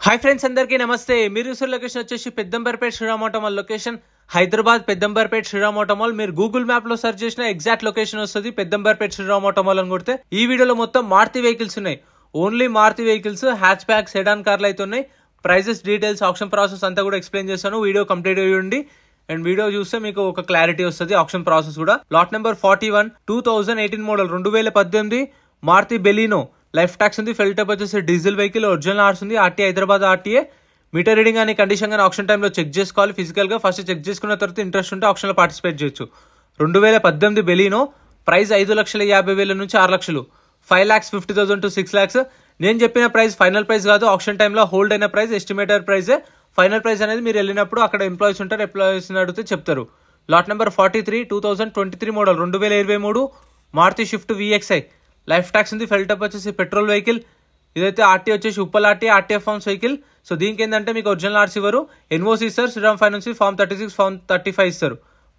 Hi friends, అందరికీ నమస్తే. మీరు చూసే లొకేషన్ వచ్చేసి Peddamberpet Shriram auto mall location, Hyderabad Peddamberpet Shriram auto mall. మీరు గూగుల్ మ్యాప్ లో సెర్చ్ చేసిన ఎగ్జాక్ట్ లొకేషన్ వస్తుంది పెద్దంబర్పేట శ్రీరామ్ ఆటో మాల్ అని కొడితే. ఈ వీడియోలో మొత్తం మారుతి వెహికల్స్ ఉన్నాయి. Only Maruti vehicles, hatchback, sedan కార్లు అయితే ఉన్నాయి. ప్రైజెస్, డీటెయిల్స్, ఆప్షన్ ప్రాసెస్ అంతా కూడా ఎక్స్ప్లెయిన్ చేస్తాను. వీడియో కంప్లీట్ అయ్యండి అండ్ వీడియో చూస్తే మీకు ఒక క్లారిటీ వస్తుంది. ఆప్షన్ ప్రాసెస్ కూడా. Lot number 41 2018 model 2018 Maruti Baleno. Life tax ఉంది. ఫెల్ టైప్ వచ్చేసి డీజిల్ వెహికల్, ఒరిజినల్ ఆర్స్ ఉంది. RTA Hyderabad RTA. Meter reading అని కండిషన్ కానీ ఆప్షన్ టైంలో చెక్ చేసుకోవాలి ఫిజికల్ గా. ఫస్ట్ చెక్ చేసుకున్న తర్వాత ఇంట్రెస్ట్ ఉంటే ఆప్షన్ లో పార్టిసిపేట్ చేయొచ్చు. 2018 బెలినో. ప్రైస్ 5,50,000 నుంచి 6 లక్షలు. 5,50,000 to 6 lakhs. నేను చెప్పిన ప్రైస్ ఫైనల్ ప్రైస్ కాదు. ఆప్షన్ టైంలో హోల్డ్ అయిన price, estimated price. Final price అనేది మీరు వెళ్ళినప్పుడు అక్కడ ఎంప్లాయీస్ ఉంటారు, ఎంప్లాయీస్ అడిగితే చెప్తారు. Lot number 43 2023 model 2023 Maruti Swift VXI. Life tax ఉంది. ఫెల్ టైప్ వచ్చేసి పెట్రోల్ వెహికల్. ఇదైతే ఆర్టీ వచ్చేసి Uppal RT, RTF forms vehicle. So దీనికి ఏంటంటే మీకు ఒరిజినల్ ఆర్స్ ఇవ్వరు, ఎన్ఓసి ఇస్తారు. శ్రీరామ్ ఫైనాన్స్ ఫార్మ్ 36, ఫార్మ్ 35 ఇస్తారు.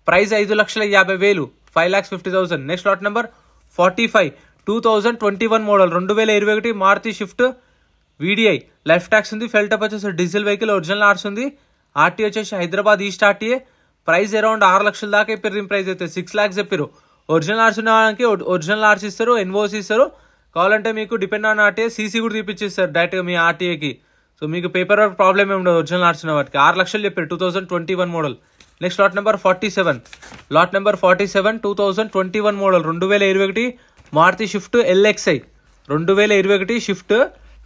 Price 5,50,000, 5,50,000. Next lot number 45 2021 model 2021 Maruti Swift VDI. Life tax ఉంది. ఫెల్ టైప్ వచ్చేసి డీజిల్ వెహికల్, ఒరిజినల్ ఆర్స్ ఉంది. ఆర్టీ వచ్చేసి Hyderabad east RTA. Price around 6 లక్షల దాకా చెప్పారు. దీని ప్రైస్ అయితే 6 lakhs చెప్పారు. ఒరిజినల్ ఆర్స్ ఉన్న వాళ్ళకి ఒరిజినల్ ఆర్స్ ఇస్తారు, ఎన్ఓసి ఇస్తారు. కావాలంటే మీకు డిపెండ్ ఆన్ ఆర్టీఏ సీసీ కూడా తీపిచ్చిస్తారు డైరెక్ట్గా మీ ఆర్టీఏకి. సో మీకు పేపర్ వర్క్ ప్రాబ్లమ్ ఏమి ఉండదు. ఒరిజినల్ ఆర్స్ ఉన్న వాటికి 6 లక్షలు చెప్పారు. 2021 model. Next lot number 47 2021 model 2021 Maruti Swift LXI. 2021 Swift.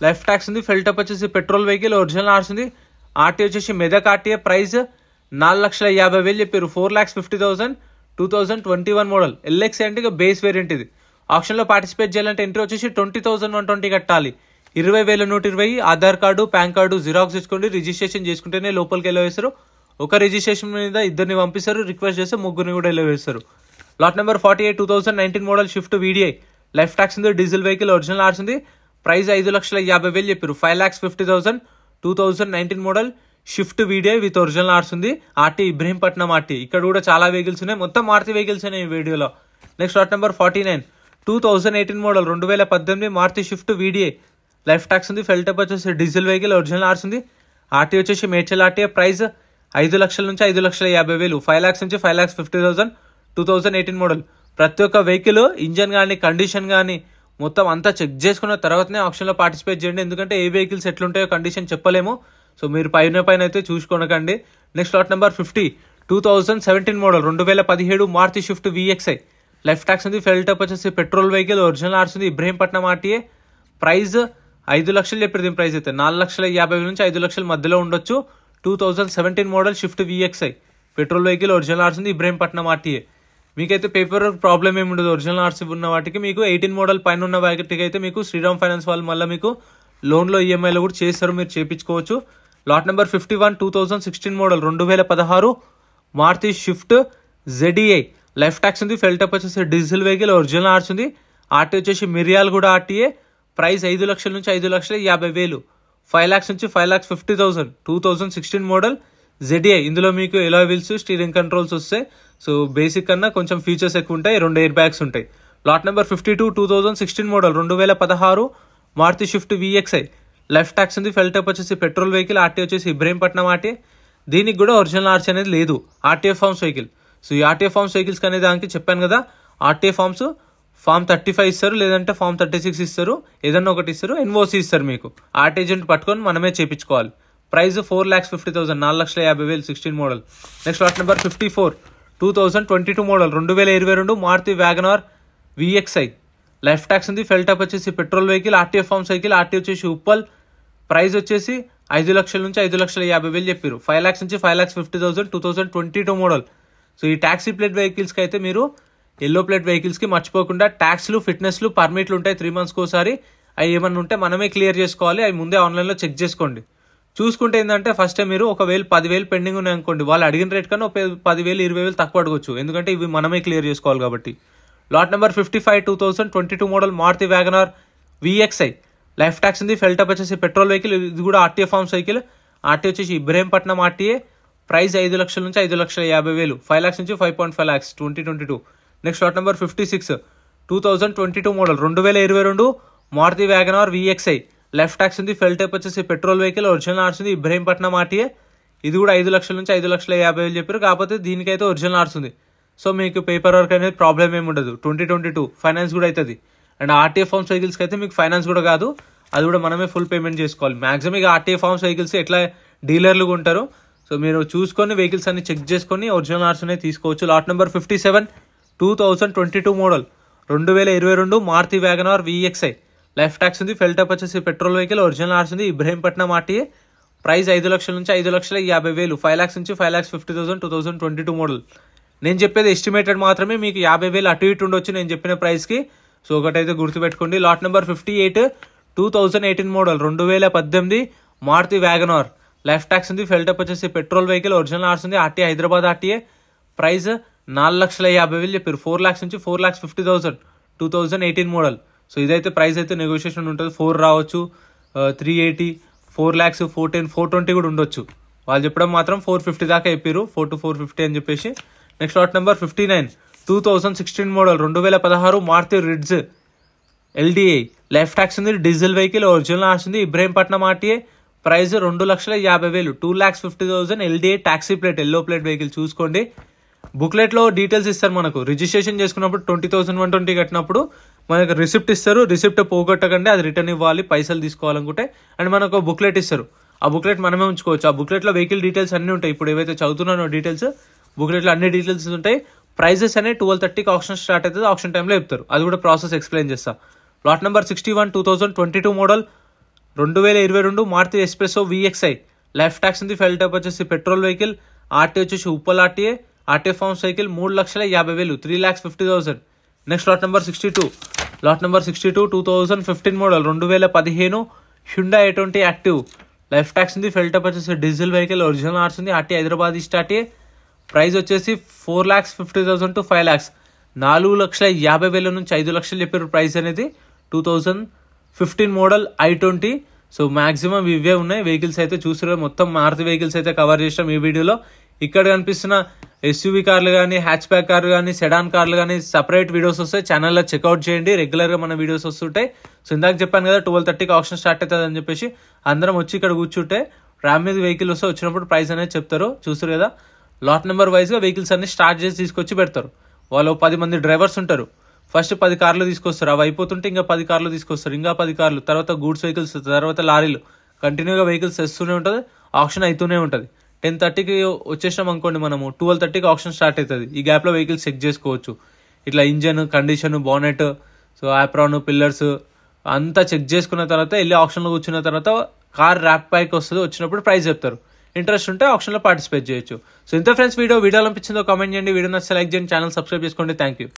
Life tax ఉంది. ఫెల్ టైప్ వచ్చేసి పెట్రోల్ వెహికల్, ఒరిజినల్ ఆర్స్ ఉంది. ఆర్టీ వచ్చేసి మెదక్ ఆర్టీఏ. ప్రైస్ 4,50,000 చెప్పారు. 4,50,000. 2021 మోడల్. LXI అంటే ఇక బేస్ వేరియంట్ ఇది. ఆప్షన్ లో పార్టిసిపేట్ చేయాలంటే ఎంట్రీ వచ్చేసి 20,120 కట్టాలి. 20,120. Aadhaar card, pan card xerox తెచ్చుకోండి. రిజిస్ట్రేషన్ చేసుకుంటేనే లోపలికి వెళ్ళి వేస్తారు. ఒక రిజిస్ట్రేషన్ మీద ఇద్దరిని పంపిస్తారు. రిక్వెస్ట్ చేస్తే ముగ్గురిని కూడా వెళ్ళి వేస్తారు. Lot number 48 2019 model Swift VDI. Life tax ఉంది. డీజిల్ వెహికల్, ఒరిజినల్ ఆర్స్ ఉంది. ప్రైస్ 5,50,000 చెప్పారు. 5,50,000. 2019 model Swift VDI with original ఆర్స్ ఉంది. RT Ibrahimpatnam RT. ఇక్కడ కూడా చాలా వెహికల్స్ ఉన్నాయి. మొత్తం మారుతి వెహికల్స్ ఉన్నాయి ఈ వీడియోలో. Next lot number 49 2018 model 2018 Maruti Swift VDI. Life tax ఉంది. ఫెల్ టైప్ వచ్చేసి డీజిల్ వెహికల్, ఒరిజినల్ ఆర్స్ ఉంది. ఆర్టీ వచ్చేసి మేడ్చల్ ఆర్టీఏ. ప్రైస్ 5 లక్షల నుంచి 5,50,000, 5 lakhs నుంచి 5,50,000. 2018 మోడల్. ప్రతి ఒక్క వెహికల్ ఇంజన్ కానీ కండిషన్ కానీ మొత్తం అంతా చెక్ చేసుకున్న తర్వాతనే ఆప్షన్లో పార్టిసిపేట్ చేయండి. ఎందుకంటే ఏ వెహికల్స్ ఎట్లుంటాయో కండిషన్ చెప్పలేము. సో మీరు పైన అయితే చూసుకోనకండి. Next lot number 50 2017 model 2017 Maruti Swift VXI. Life tax ఉంది. ఫెల్ టైప్ వచ్చేసి పెట్రోల్ వెహికల్, ఒరిజినల్ ఆర్స్ ఉంది. ఇబ్రహీంపట్నం ఆర్టీఏ. ప్రైస్ 5 లక్షలు చెప్పారు. దీని ప్రైస్ అయితే 4,50,000 నుంచి 5 లక్షల మధ్యలో ఉండొచ్చు. 2017 model Swift VXI. Petrol vehicle, original ఆర్స్ ఉంది. ఇబ్రహీంపట్నం ఆర్టీఏ. మీకైతే పేపర్ ప్రాబ్లమ్ ఏమి ఉండదు. ఒరిజినల్ ఆర్స్ ఉన్న వాటికి మీకు 18 మోడల్ పైన ఉన్న వాటికి అయితే మీకు శ్రీరామ్ ఫైనాన్స్ వాళ్ళు మళ్ళీ మీకు లోన్లో ఈఎంఐలో కూడా చేస్తారు, మీరు చేయించుకోవచ్చు. Lot number 51 2016 model 2016 Maruti Swift ZDI. Life tax ఉంది. ఫెల్ టైప్ వచ్చేసి డీజిల్ వెహికల్, ఒరిజినల్ ఆర్స్ ఉంది. ఆర్టీ వచ్చేసి మిరియాల్ కూడా ఆర్టీఏ. ప్రైస్ 5 లక్షల నుంచి 5,50,000, 5 lakhs నుంచి 5,50,000. 2016 మోడల్ ZDI. ఇందులో మీకు ఎలాయ్ వీల్స్, స్టీరింగ్ కంట్రోల్స్ వస్తాయి. సో బేసిక్ కన్నా కొంచెం ఫీచర్స్ ఎక్కువ ఉంటాయి. 2 ఎయిర్ బ్యాగ్స్ ఉంటాయి. Lot number 52 2016 model 2016 Maruti Swift VXI. Life tax ఉంది. ఫెల్ టైప్ వచ్చేసి పెట్రోల్ వెహికల్, ఆర్టీ వచ్చేసి ఇబ్రహీంపట్నం ఆర్టీ. దీనికి కూడా ఒరిజినల్ ఆర్స్ అనేది లేదు. RTF forms vehicle. సో ఈ ఆర్టీఎఫ్ ఫార్మ్స్ వెహికల్స్ అనేది దానికి చెప్పాను కదా, ఆర్టీఎఫ్ ఫార్మ్స్ ఫార్మ్ 35 ఇస్తారు, లేదంటే ఫార్మ్ 36 ఇస్తారు, ఏదన్నా ఒకటి ఇస్తారు. ఎన్ఓసి ఇస్తారు. మీకు ఆర్టీ ఏజెంట్ పట్టుకొని మనమే చేయించుకోవాలి. Price 4,50,000, 4,50,000. 16 model. Next lot number 54 2022 model 2022 Maruti WagonR VXI. Life tax ఉంది. ఫెల్ టైప్ వచ్చేసి petrol vehicle, RTF forms vehicle. RT వచ్చేసి ఉప్పల్. ప్రైస్ వచ్చేసి 5 లక్షల నుంచి 5,50,000 చెప్పారు. 5 lakhs నుంచి 5,50,000. 2022 మోడల్. సో ఈ ట్యాక్సీ ప్లేట్ వెహికల్స్ కి అయితే మీరు ఎల్లో ప్లేట్ వెహికల్స్ కి మర్చిపోకుండా ట్యాక్స్లు, ఫిట్నెస్లు, పర్మిట్లు ఉంటాయి 3 months ఒకసారి. అవి ఏమన్నా ఉంటే మనమే క్లియర్ చేసుకోవాలి. అవి ముందే ఆన్లైన్లో చెక్ చేసుకోండి. చూసుకుంటే ఏంటంటే ఫస్ట్ మీరు ఒకవేళ 10,000 పెండింగ్ ఉన్నాయి అనుకోండి, వాళ్ళు అడిగిన రేట్ కన్నా 10,000, 20,000 తక్కువ అడగొచ్చు. ఎందుకంటే ఇవి మనమే క్లియర్ చేసుకోవాలి కాబట్టి. Lot number 55 2022 model Maruti WagonR VXI. Life tax ఉంది. ఫెల్ టైప్ వచ్చేసి పెట్రోల్ వెహికల్. ఇది కూడా ఆర్టీఎఫ్ ఫార్మ్స్ వెహికల్. ఆర్టీ వచ్చేసి ఇబ్రహీంపట్నం ఆర్టీఏ. ప్రైస్ 5 లక్షల నుంచి 5,50,000, 5 lakhs నుంచి 5.5 lakhs. 2022. Next lot number 56 2022 model 2022 Maruti WagonR VXI. Life tax ఉంది. ఫెల్ టైప్ వచ్చేసి పెట్రోల్ వెహికల్, ఒరిజినల్ ఆర్స్ ఉంది. ఇబ్రహీంపట్నం ఆర్టీఏ. ఇది కూడా 5 లక్షల నుంచి 5,50,000 చెప్పారు. కాకపోతే దీనికైతే ఒరిజినల్ ఆర్స్ ఉంది. సో మీకు పేపర్ వర్క్ అనేది ప్రాబ్లం ఏమి ఉండదు. 2022 ఫైనాన్స్ కూడా అవుతుంది. అండ్ ఆర్టీఏ ఫార్మ్స్ వెహికల్స్కి అయితే మీకు ఫైనాన్స్ కూడా కాదు, అది కూడా మనమే ఫుల్ పేమెంట్ చేసుకోవాలి. మాక్సిమం ఇక ఆర్టీఏ ఫార్మ్స్ వెహికల్స్ ఎట్లా డీలర్లు ఉంటారు. సో మీరు చూసుకొని వెహికల్స్ అన్ని చెక్ చేసుకొని ఒరిజినల్ ఆర్స్ అనేది తీసుకోవచ్చు. Lot number 57 2022 model 2022 Maruti WagonR VXI. Life tax ఉంది. ఫెల్ టైప్ వచ్చేసి పెట్రోల్ వెహికల్, ఒరిజినల్ ఆర్స్ ఉంది. ఇబ్రహీంపట్నం ఆర్టీఏ. ప్రైస్ 5 లక్షల నుంచి 5,50,000, 5 lakhs నుంచి 5,50,000, 2022 మోడల్. నేను చెప్పేది ఎస్టిమేటెడ్ మాత్రమే, మీకు 50,000 అటు ఇటు ఉండొచ్చు నేను చెప్పిన ప్రైస్కి. సో ఒకటైతే గుర్తుపెట్టుకోండి. Lot number 58 2018 model 2018 Maruti WagonR. Life tax ఉంది. ఫెల్ టైప్ వచ్చేసి పెట్రోల్ వెహికల్, ఒరిజినల్ ఆర్స్ ఉంది. RTA Hyderabad RTA. ప్రైస్ 4,50,000 చెప్పారు. 4 lakhs నుంచి 4,50,000, 2018 మోడల్. సో ఇదైతే ప్రైస్ అయితే నెగోషియేషన్ ఉంటుంది. 4 రావచ్చు, 380, 4 lakhs, 410, 420 కూడా ఉండొచ్చు. వాళ్ళు చెప్పడం మాత్రం 450 దాకా చెప్పారు, 4 to 450 అని చెప్పేసి. Next lot number 59 2016 model 2016 Maruti Ritz LDI. Life tax ఉంది. డీజిల్ వెహికల్, ఒరిజినల్ ఆర్స్ ఉంది. Ibrahimpatnam RTA. Price 2,50,000, 2,50,000, LDI. Taxi plate, yellow plate vehicle చూసుకోండి. బుక్లెట్ లో డీటెయిల్స్ ఇస్తారు మనకు. రిజిస్ట్రేషన్ చేసుకున్నప్పుడు 20,120 కట్టినప్పుడు మనకు రిసిప్ట్ ఇస్తారు. రిసిప్ట్ పోగొట్టకండి, అది రిటర్న్ ఇవ్వాలి పైసలు తీసుకోవాలనుకుంటే. అండ్ మనకు బుక్లెట్ ఇస్తారు. ఆ బుక్లెట్ మనమే ఉంచుకోవచ్చు. ఆ బుక్లెట్ లో వెహికల్ డీటెయిల్స్ అన్ని ఉంటాయి. ఇప్పుడు ఏవైతే చదువుతున్నానో డీటెయిల్స్ బుక్లెట్ లో అన్ని డీటెయిల్స్ ఉంటాయి. ప్రైజెస్ అనేవి 12:30కి ఆప్షన్ స్టార్ట్ అవుతుంది. ఆప్షన్ టైంలో చెప్తారు, అది కూడా ప్రాసెస్ ఎక్స్ప్లెయిన్ చేస్తా. Lot number 61 2022 model 2022 Maruti Spresso VXI. Life tax ఉంది. ఫెల్ టైప్ వచ్చేసి పెట్రోల్ వెహికల్, ఆర్టీఏ వచ్చేసి Uppal RTA. RTA forms vehicle 3,50,000, 3,50,000. Next lot number 62 2015 model 2015 Hyundai i20 active. Life tax ఉంది. ఫెల్ టైప్ వచ్చేసి డీజిల్ వెహికల్, ఒరిజినల్ ఆర్స్ ఉంది. RTA Hyderabad east RTA. Price వచ్చేసి 4,50,000 to 5 lakhs, 4,50,000 నుంచి 5 లక్షలు చెప్పారు ప్రైస్ అనేది. 2015 మోడల్ i20. సో మాక్సిమం ఇవే ఉన్నాయి వెహికల్స్ అయితే చూసారు. మొత్తం మారుతి వెహికల్స్ అయితే కవర్ చేసాం ఈ వీడియోలో. ఇక్కడ కనిపిస్తున్న SUV కార్లు కానీ, హ్యాచ్ బ్యాక్ కార్లు కానీ, సెడాన్ కార్లు కానీ సపరేట్ వీడియోస్ వస్తాయి. ఛానల్లో చెక్అవుట్ చేయండి, రెగ్యులర్గా మన వీడియోస్ వస్తుంటాయి. సో ఇందాక చెప్పాను కదా 12:30కి ఆప్షన్ స్టార్ట్ అవుతుంది అని చెప్పేసి. అందరం వచ్చి ఇక్కడ కూర్చుంటే ర్యామ్ మీద వెహికల్ వస్తే వచ్చినప్పుడు ప్రైస్ అనేది చెప్తారు. చూస్తారు కదా, లాట్ నెంబర్ వైజ్గా వెహికల్స్ అన్ని స్టార్ట్ చేసి తీసుకొచ్చి పెడతారు. వాళ్ళు 10 మంది డ్రైవర్స్ ఉంటారు. ఫస్ట్ 10 కార్లు తీసుకొస్తారు. అవి అయిపోతుంటే ఇంకా 10 కార్లు తీసుకొస్తారు, ఇంకా 10 కార్లు, తర్వాత గూడ్స్ వెహికల్స్, తర్వాత లారీలు. కంటిన్యూగా వెహికల్స్ వస్తూనే ఉంటుంది. ఆప్షన్ అవుతూనే ఉంటుంది. 10:30కి వచ్చేసినాం అనుకోండి, మనము 12:30కి ఆప్షన్ స్టార్ట్ అవుతుంది. ఈ గ్యాప్లో వెహికల్స్ చెక్ చేసుకోవచ్చు. ఇట్లా engine condition, bonnet, so apron, pillars అంతా చెక్ చేసుకున్న తర్వాత వెళ్ళి ఆప్షన్లో కూర్చున్న తర్వాత కార్ ర్యాప్ పైకి వస్తుంది. వచ్చినప్పుడు ప్రైస్ చెప్తారు. ఇంట్రెస్ట్ ఉంటే ఆప్షన్లో పార్టిసిపేట్ చేయొచ్చు. సో ఇంత ఫ్రెండ్స్, వీడియో అనిపించిందో కామెంట్ చేయండి. వీడియో నచ్చితే లైక్ చేయండి, ఛానల్ సబ్స్క్రైబ్ చేసుకోండి. Thank you.